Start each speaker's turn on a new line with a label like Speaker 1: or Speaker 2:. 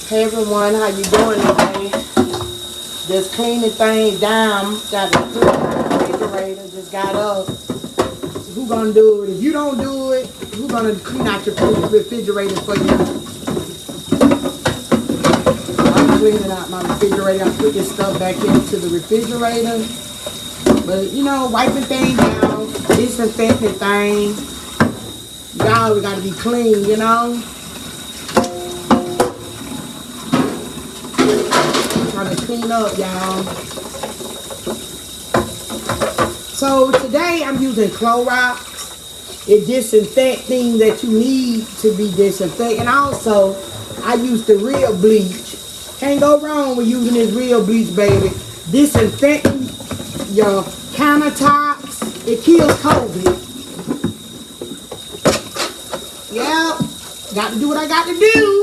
Speaker 1: Hey everyone, how you doing today? Just cleaning things down. Got the refrigerator, just got up. Who gonna do it? If you don't do it, who gonna clean out your refrigerator for you? I'm cleaning out my refrigerator. I put this stuff back into the refrigerator. But you know, wiping things down, disinfecting things. Y'all, we gotta be clean, you know? Trying to clean up, y'all. So today I'm using Clorox. It's disinfecting that you need to be disinfecting. And also, I use the real bleach. Can't go wrong with using this real bleach, baby. Disinfecting your countertops. It kills COVID. Yeah, got to do what I got to do.